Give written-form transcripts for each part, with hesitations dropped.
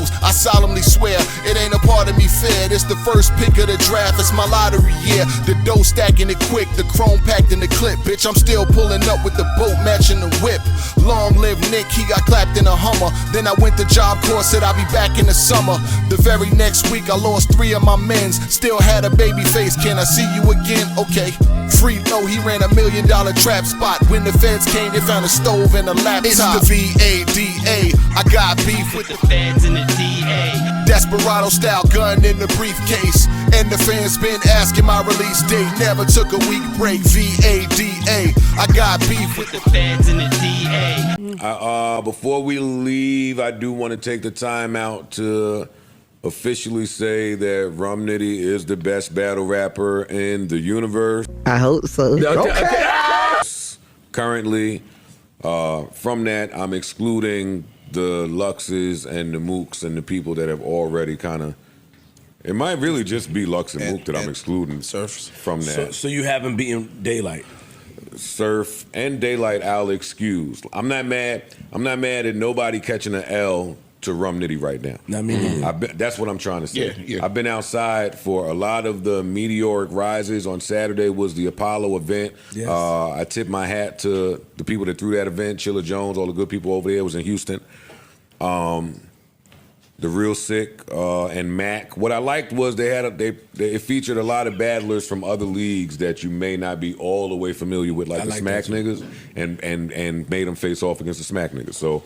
albums. I solemnly swear, it ain't a part of me fear. It's the first pick of the draft, it's my lottery year. The dough stacking it quick, the chrome packed in the clip. Bitch, I'm still pulling up with the boat matching the whip. Long live Nick, he got clapped in a Hummer. Then I went to Job Corps, said I'll be back in the summer. The very next week I lost 3 of my mens. Still had a baby face, can I see you again? Okay. Free low, he ran $1 million trap spot. When the feds came, they found a stove and a laptop. It's the VADA, I got beef with the feds and the DA. Desperado style gun in the briefcase. And the fans been asking my release date. Never took a week break, VADA, I got beef with the feds and the DA. Before we leave, I do want to take the time out to officially say that Rum Nitty is the best battle rapper in the universe. I hope so. Okay. Currently, from that, I'm excluding the Luxes and the Mooks and the people that have already kind of. It might really just be Lux and Mook that I'm excluding from that. So you haven't beaten Daylight. Surf and Daylight, I'll excuse. I'm not mad at nobody catching an L to Rum Nitty right now. Not me neither. That's what I'm trying to say. Yeah. I've been outside for a lot of the meteoric rises. On Saturday was the Apollo event. Yes. I tip my hat to the people that threw that event, Chilla Jones, all the good people over there. It was in Houston. The Real Sick and Mac. What I liked was it featured a lot of battlers from other leagues that you may not be all the way familiar with, like the Smack niggas, and made them face off against the Smack niggas. So,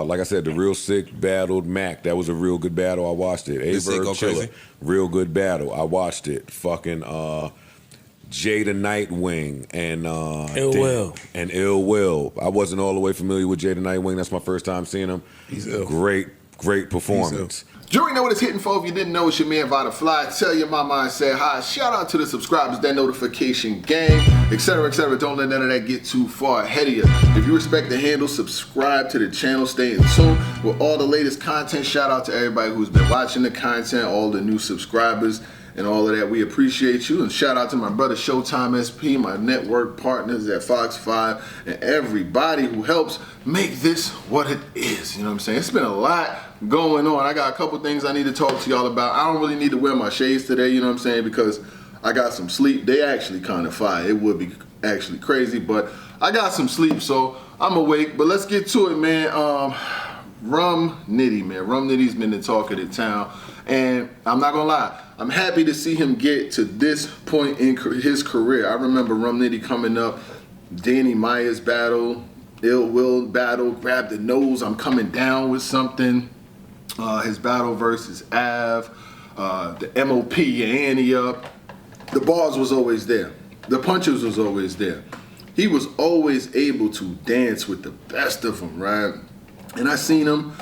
like I said, the Real Sick battled Mac. That was a real good battle. I watched it. Averb Chilla, real good battle. I watched it. Fucking Jada Nightwing and Ill Will. I wasn't all the way familiar with Jada Nightwing. That's my first time seeing him. He's ill. Great performance. You already know what it's hitting for. If you didn't know, it's your man Vada Fly. Tell your mama I said hi. Shout out to the subscribers, that notification gang, etc., etc. Don't let none of that get too far ahead of you. If you respect the handle, subscribe to the channel. Stay in tune with all the latest content. Shout out to everybody who's been watching the content, all the new subscribers, and all of that. We appreciate you. And shout out to my brother Showtime SP, my network partners at Fox 5, and everybody who helps make this what it is. You know what I'm saying? It's been a lot going on. I got a couple things I need to talk to y'all about. I don't really need to wear my shades today, you know what I'm saying, because I got some sleep. They actually kind of fire. It would be actually crazy, but I got some sleep, so I'm awake. But let's get to it, man. Rum Nitty, man. Rum Nitty's been the talk of the town, and I'm not gonna lie, I'm happy to see him get to this point in his career. I remember Rum Nitty coming up, Danny Myers battle, Ill Will battle, grab the nose, I'm coming down with something. His battle versus Av, the MOP, your Annie up. The bars was always there. The punches was always there. He was always able to dance with the best of them, right? And I seen him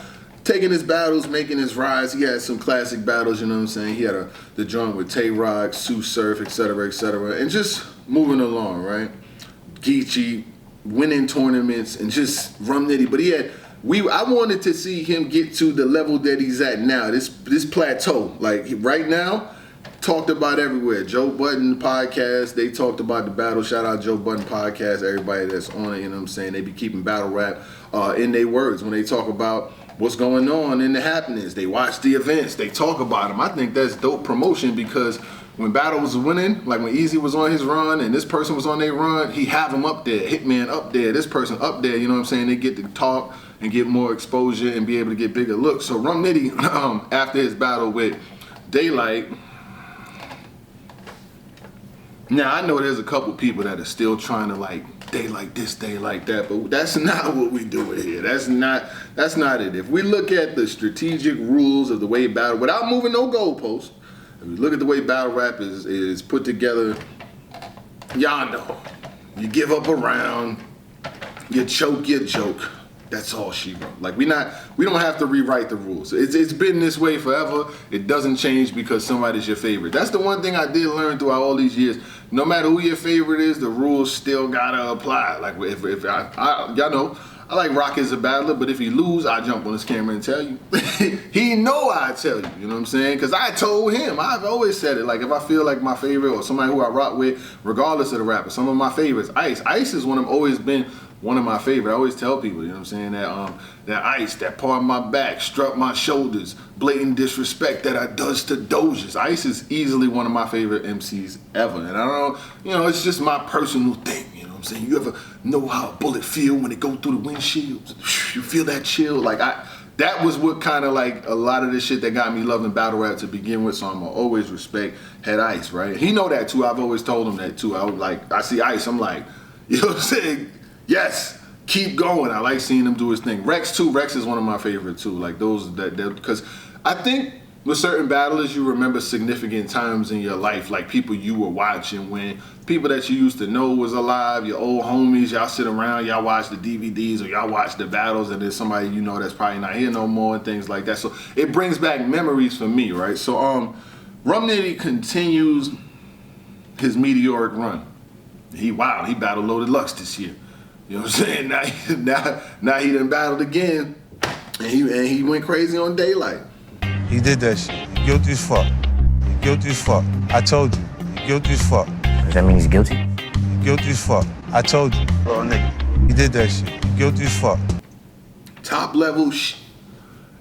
taking his battles, making his rise. He had some classic battles, you know what I'm saying? He had the joint with Tay-Rock, Sue Surf, etc., and just moving along, right? Geechee, winning tournaments, and just Rum Nitty. But I wanted to see him get to the level that he's at now, this plateau. Like right now, talked about everywhere. Joe Budden podcast, they talked about the battle. Shout out Joe Budden podcast, everybody that's on it, you know what I'm saying? They be keeping battle rap in their words when they talk about what's going on in the happenings. They watch the events, they talk about them. I think that's dope promotion, because when Battle was winning, like when Eazy was on his run and this person was on their run, he have them up there, Hitman up there, this person up there, you know what I'm saying? They get to talk and get more exposure and be able to get bigger looks. So Rum Nitty, after his battle with Daylight, now I know there's a couple people that are still trying to like, they like this, they like that, but that's not what we do here. That's not it. If we look at the strategic rules of the way battle, without moving no goalposts, if we look at the way battle rap is put together, y'all know. You give up a round, you choke your joke. That's all she wrote. Like we don't have to rewrite the rules. It's been this way forever. It doesn't change because somebody's your favorite. That's the one thing I did learn throughout all these years. No matter who your favorite is, the rules still gotta apply. Like if I y'all know, I like Rock as a battler, but if he lose, I jump on his camera and tell you. He know I tell you, you know what I'm saying? Because I told him, I've always said it. Like if I feel like my favorite or somebody who I rock with, regardless of the rapper, some of my favorites, Ice is one of them, always been one of my favorite. I always tell people, you know what I'm saying, that Ice, that part of my back, struck my shoulders, blatant disrespect that I does to Dojas. Ice is easily one of my favorite MCs ever. And I don't know, you know, it's just my personal thing, you know what I'm saying? You ever know how a bullet feel when it go through the windshield? You feel that chill? Like, that was what kind of like a lot of the shit that got me loving battle rap to begin with, so I'm gonna always respect Head Ice, right? He know that too. I've always told him that too. I see Ice, I'm like, you know what I'm saying? Yes, keep going. I like seeing him do his thing. Rex too. Rex is one of my favorite too. Like those that because I think with certain battlers you remember significant times in your life, like people you were watching when people that you used to know was alive, your old homies, y'all sit around, y'all watch the DVDs or y'all watch the battles, and then somebody you know that's probably not here no more and things like that. So it brings back memories for me, right? So Rum Nitty continues his meteoric run. He battled Loaded Lux this year. You know what I'm saying? Now he done battled again, and he went crazy on Daylight. He did that shit. Guilty as fuck. Guilty as fuck. I told you. Guilty as fuck. Does that mean he's guilty? Guilty as fuck. I told you. Oh, nigga. He did that shit. Guilty as fuck. Top level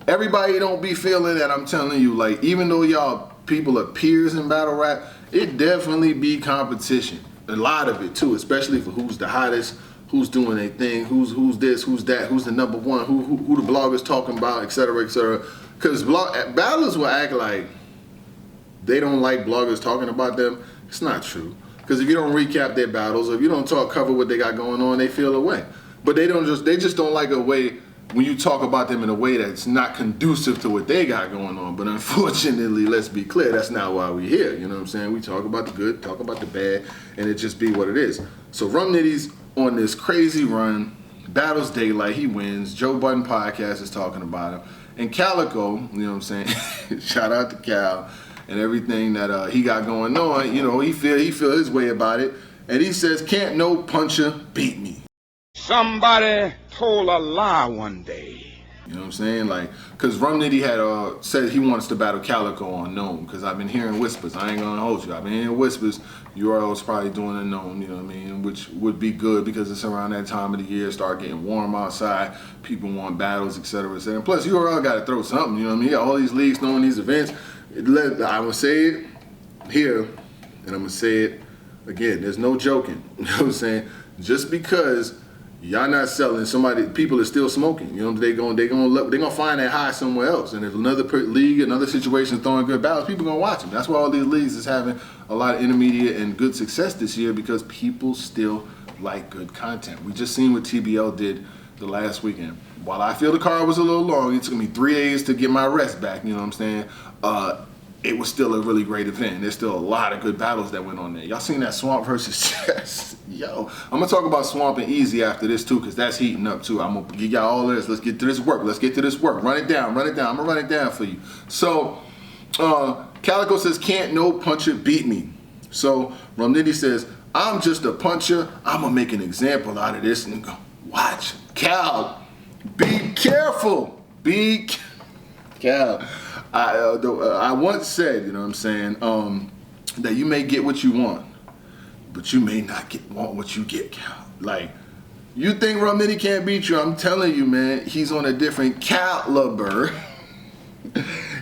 Everybody don't be feeling that, I'm telling you. Like, even though y'all people are peers in battle rap, it definitely be competition. A lot of it too, especially for who's the hottest, who's doing a thing, who's this, who's that, who's the number one, who the blogger's talking about, etc., etc. Because battlers will act like they don't like bloggers talking about them. It's not true. Because if you don't recap their battles, or if you don't cover what they got going on, they feel away. But they just don't like a way when you talk about them in a way that's not conducive to what they got going on. But unfortunately, let's be clear, that's not why we're here. You know what I'm saying? We talk about the good, talk about the bad, and it just be what it is. So Rum Nitty's on this crazy run, battles Daylight, he wins. Joe Budden podcast is talking about him. And Calicoe, you know what I'm saying? Shout out to Cal and everything that he got going on. You know, he feel his way about it. And he says, can't no puncher beat me. Somebody told a lie one day. You know what I'm saying? Like, because Rum Nitty had said he wants to battle Calicoe on Gnome, because I've been hearing whispers. I ain't gonna hold you. I've been hearing whispers. URL's probably doing a Gnome, you know what I mean? Which would be good because it's around that time of the year, start getting warm outside. People want battles, etc., etc. Plus, URL got to throw something, you know what I mean? All these leagues throwing these events. I'm gonna say it here, and I'm gonna say it again. There's no joking. You know what I'm saying? Just because y'all not selling, people are still smoking. You know, they gonna find that high somewhere else. And if another league, another situation throwing good battles, people gonna watch them. That's why all these leagues is having a lot of intermediate and good success this year, because people still like good content. We just seen what TBL did the last weekend. While I feel the card was a little long, it took me 3 days to get my rest back. You know what I'm saying? It was still a really great event. There's still a lot of good battles that went on there. Y'all seen that Swamp versus Chess? Yo, I'm gonna talk about Swamp and Eazy after this too, because that's heating up too. I'm gonna give y'all all this. Let's get to this work. Run it down. I'm gonna run it down for you. So, Calicoe says, can't no puncher beat me. So, Rum Nitty says, I'm just a puncher. I'm gonna make an example out of this and go, watch. Cal, be careful. Cal. I once said, you know what I'm saying, that you may get what you want, but you may not want what you get, Cal. Like, you think Rum Nitty can't beat you? I'm telling you, man, he's on a different caliber.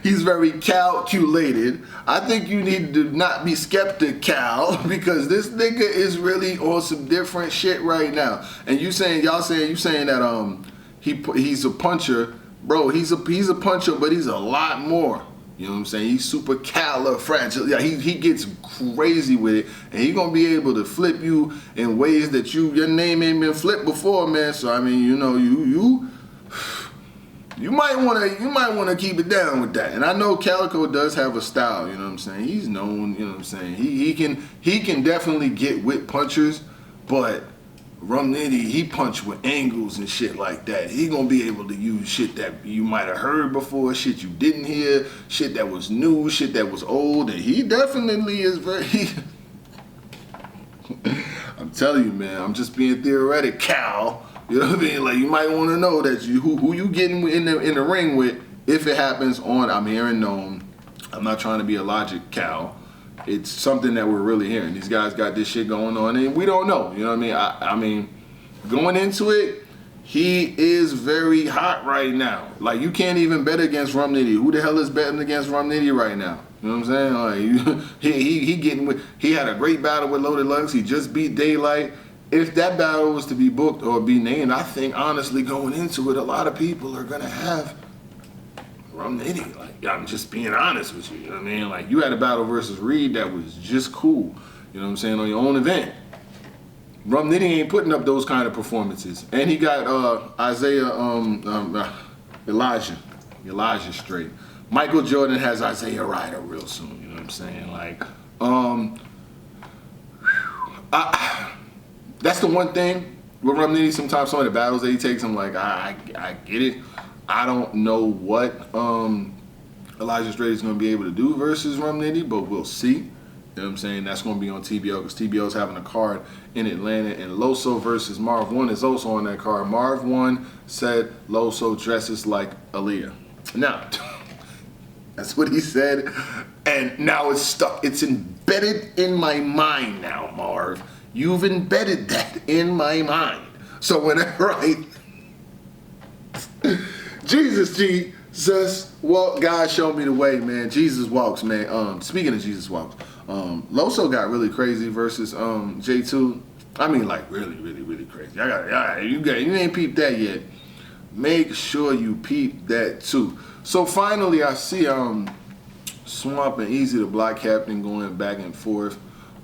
He's very calculated. I think you need to not be skeptical, because this nigga is really on some different shit right now. And you saying that he's a puncher. Bro, he's a puncher, but he's a lot more. You know what I'm saying? He's super califragile. Yeah, he gets crazy with it, and he's gonna be able to flip you in ways that your name ain't been flipped before, man. So I mean, you know, you might wanna keep it down with that. And I know Calicoe does have a style. You know what I'm saying? He's known. You know what I'm saying? He can definitely get with punchers, but Rum Nitty, he punch with angles and shit like that. He gonna be able to use shit that you might have heard before, shit you didn't hear, shit that was new, shit that was old, and he definitely is very... I'm telling you, man, I'm just being theoretic, Cal. You know what I mean? Like, you might want to know that who you getting in the ring with if it happens on I'm Hearing Gnome. I'm not trying to be a logic, Cal. It's something that we're really hearing. These guys got this shit going on, and we don't know. You know what I mean? I mean, going into it, he is very hot right now. Like, you can't even bet against Rum Nitty. Who the hell is betting against Rum Nitty right now? You know what I'm saying? Like, he had a great battle with Loaded Lux. He just beat Daylight. If that battle was to be booked or be named, I think honestly going into it, a lot of people are gonna have Rum Nitty. Like, I'm just being honest with you. You know what I mean? Like, you had a battle versus Reed that was just cool. You know what I'm saying? On your own event. Rum Nitty ain't putting up those kind of performances. And he got Elijah straight. Michael Jordan has Isaiah Ryder real soon. You know what I'm saying? Like, that's the one thing with Rum Nitty. Sometimes some of the battles that he takes, I'm like, I get it. I don't know what Elijah Straight is going to be able to do versus Rum Nitty, but we'll see. You know what I'm saying? That's going to be on TBO because TBO is having a card in Atlanta, and Loso versus Marv 1 is also on that card. Marv 1 said Loso dresses like Aaliyah. Now, that's what he said, and now it's stuck. It's embedded in my mind now, Marv. You've embedded that in my mind. So whenever Jesus, well, God showed me the way, man. Jesus walks, man. Speaking of Jesus walks, Loso got really crazy versus J2. I mean, like really crazy. You ain't peeped that yet. Make sure you peep that too. So finally, I see Swamp and Eazy, the Black Captain, going back and forth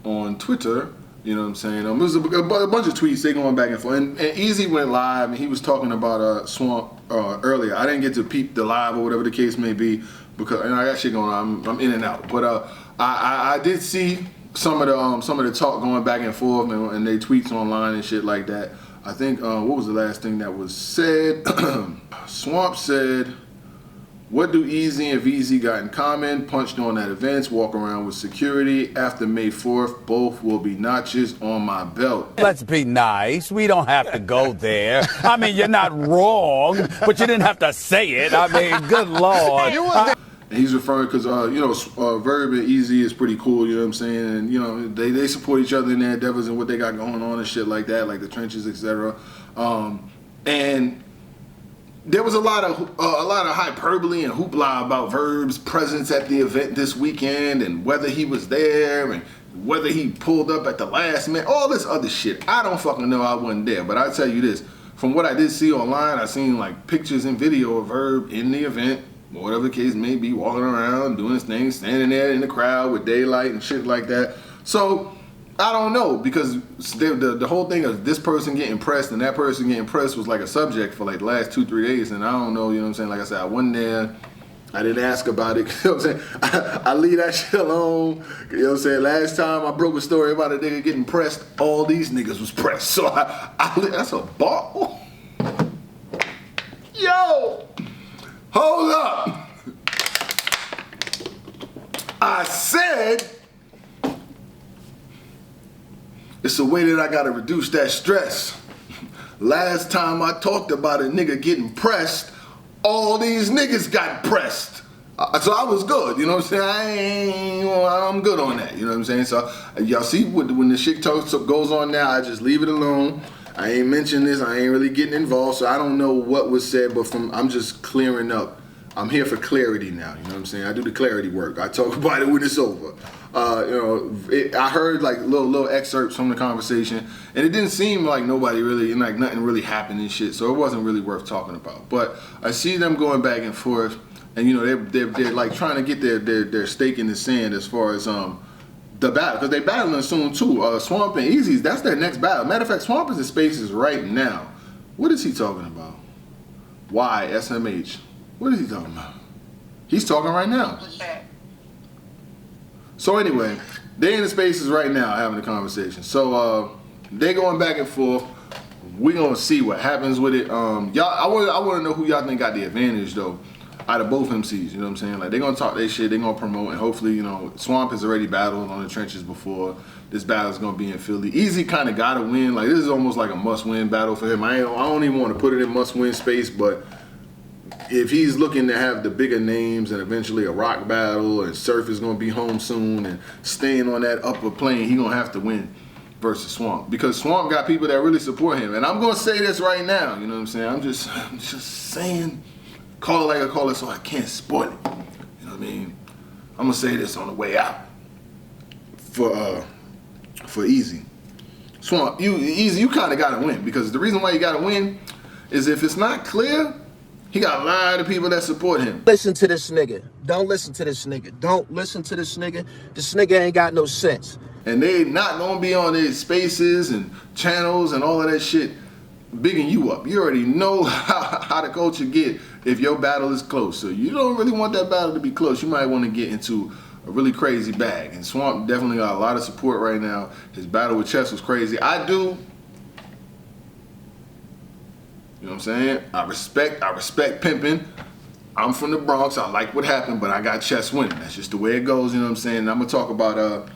on Twitter. You know what I'm saying? It was a bunch of tweets, they going back and forth. And Eazy went live, and he was talking about Swamp earlier. I didn't get to peep the live or whatever the case may be because I got shit going on. I'm in and out. But I did see some of the talk going back and forth and they tweets online and shit like that. I think what was the last thing that was said? Swamp said, "What do Eazy and VZ got in common? Punched on at events, walk around with security. After May 4th, both will be notches on my belt." Let's be nice. We don't have to go there. I mean, you're not wrong, but you didn't have to say it. I mean, good Lord. And he's referring because, Verb and Eazy is pretty cool, you know what I'm saying? And, you know, they support each other in their endeavors and what they got going on and shit like that, like the trenches, etc. And there was a lot of hyperbole and hoopla about Verb's presence at the event this weekend and whether he was there and whether he pulled up at the last minute, all this other shit. I don't fucking know, I wasn't there, but I tell you this, from what I did see online, I seen like pictures and video of Verb in the event, whatever the case may be, walking around, doing his thing, standing there in the crowd with Daylight and shit like that. So I don't know, because the whole thing of this person getting pressed and that person getting pressed was like a subject for like the last 2-3 days, and I don't know, you know what I'm saying? Like I said, I wasn't there. I didn't ask about it. You know what I'm saying? I leave that shit alone. You know what I'm saying? Last time I broke a story about a nigga getting pressed, all these niggas was pressed. So that's a bar. Yo! Hold up. I said it's a way that I gotta reduce that stress. Last time I talked about a nigga getting pressed, all these niggas got pressed. So I was good, you know what I'm saying? I'm good on that, you know what I'm saying? So y'all see when the shit goes on now, I just leave it alone. I ain't mentioned this, I ain't really getting involved, so I don't know what was said, but I'm just clearing up. I'm here for clarity now, you know what I'm saying? I do the clarity work. I talk about it when it's over. I heard like little excerpts from the conversation, and it didn't seem like nobody really, like nothing really happened and shit, so it wasn't really worth talking about. But I see them going back and forth, and you know, they're like trying to get their stake in the sand as far as the battle, because they battling soon too. Swamp and Eazy, that's their next battle. Matter of fact, Swamp is in Spaces right now. What is he talking about? Why SMH? What is he talking about? He's talking right now. So anyway, they in the Spaces right now having a conversation. So they going back and forth. We gonna see what happens with it. Y'all, I want to know who y'all think got the advantage though, out of both MCs. You know what I'm saying? Like they gonna talk their shit, they gonna promote, and hopefully, you know, Swamp has already battled on the trenches before. This battle's gonna be in Philly. Eazy kind of gotta win. Like this is almost like a must-win battle for him. I don't even want to put it in must-win space, but if he's looking to have the bigger names and eventually a rock battle and Surf is gonna be home soon and staying on that upper plane, he gonna have to win. versus Swamp, because Swamp got people that really support him. And I'm gonna say this right now, you know what I'm saying? I'm just saying, call it like I call it, so I can't spoil it. You know what I mean? I'm gonna say this on the way out for Eazy. Swamp, Eazy, you kind of gotta win, because the reason why you gotta win is if it's not clear, he got a lot of people that support him. Listen to this nigga. Don't listen to this nigga. Don't listen to this nigga. This nigga ain't got no sense. And they not gonna be on their spaces and channels and all of that shit bigging you up. You already know how the culture get if your battle is close. So you don't really want that battle to be close. You might want to get into a really crazy bag. And Swamp definitely got a lot of support right now. His battle with Chess was crazy. I do. You know what I'm saying? I respect pimping. I'm from the Bronx. I like what happened, but I got Chess winning. That's just the way it goes. You know what I'm saying? And I'm gonna talk about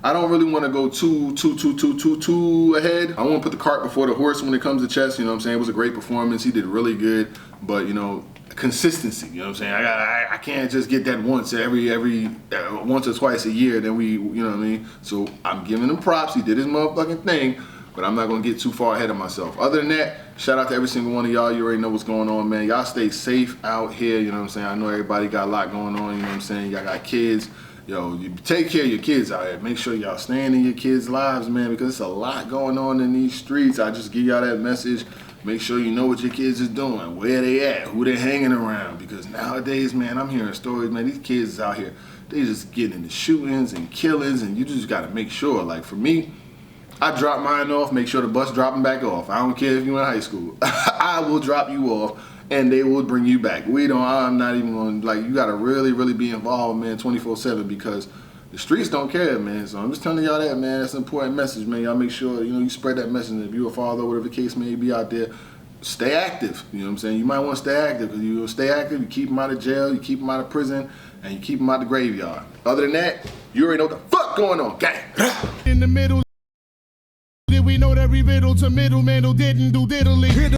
I don't really want to go too ahead. I want to put the cart before the horse when it comes to Chess. You know what I'm saying? It was a great performance. He did really good, but you know, consistency. You know what I'm saying? I can't just get that once once or twice a year. Then you know what I mean? So I'm giving him props. He did his motherfucking thing, but I'm not gonna get too far ahead of myself. Other than that, shout out to every single one of y'all. You already know what's going on, man. Y'all stay safe out here. You know what I'm saying? I know everybody got a lot going on. You know what I'm saying? Y'all got kids. Yo, you take care of your kids out here. Make sure y'all staying in your kids' lives, man, because it's a lot going on in these streets. I just give y'all that message. Make sure you know what your kids is doing, where they at, who they hanging around. Because nowadays, man, I'm hearing stories, man, these kids is out here, they just getting into shootings and killings, and you just gotta make sure. Like for me, I drop mine off, make sure the bus drop them back off. I don't care if you're in high school. I will drop you off and they will bring you back. I'm not even gonna, like, you gotta really, really be involved, man, 24/7, because the streets don't care, man. So I'm just telling y'all that, man. That's an important message, man. Y'all make sure, you know, you spread that message. If you're a father, whatever the case may be out there, stay active. You know what I'm saying? You might want to stay active, because you stay active, you keep them out of jail, you keep them out of prison, and you keep them out the graveyard. Other than that, you already know what the fuck going on, gang. In the middle, did we know that we riddle to middleman who didn't do diddly?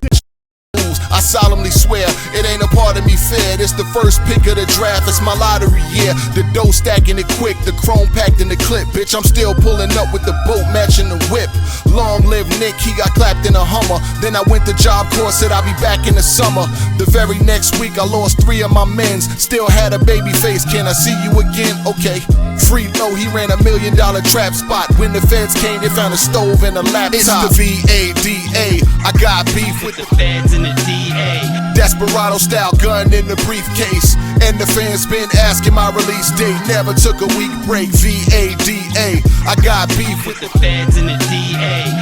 I solemnly swear, it ain't a part of me fair. It's the first pick of the draft, it's my lottery year. The dough stacking it quick, the chrome packed in the clip. Bitch, I'm still pulling up with the boat matching the whip. Long live Nick, he got clapped in a Hummer. Then I went to Job Corps, said I'll be back in the summer. The very next week I lost 3 of my mens. Still had a baby face, can I see you again? Okay. Free low, he ran $1 million trap spot. When the feds came, they found a stove and a laptop. It's the VADA, I got beef with the feds and the DA. Desperado style gun in the briefcase. And the fans been asking my release date. Never took a week break, VADA, I got beef with the feds and the DA.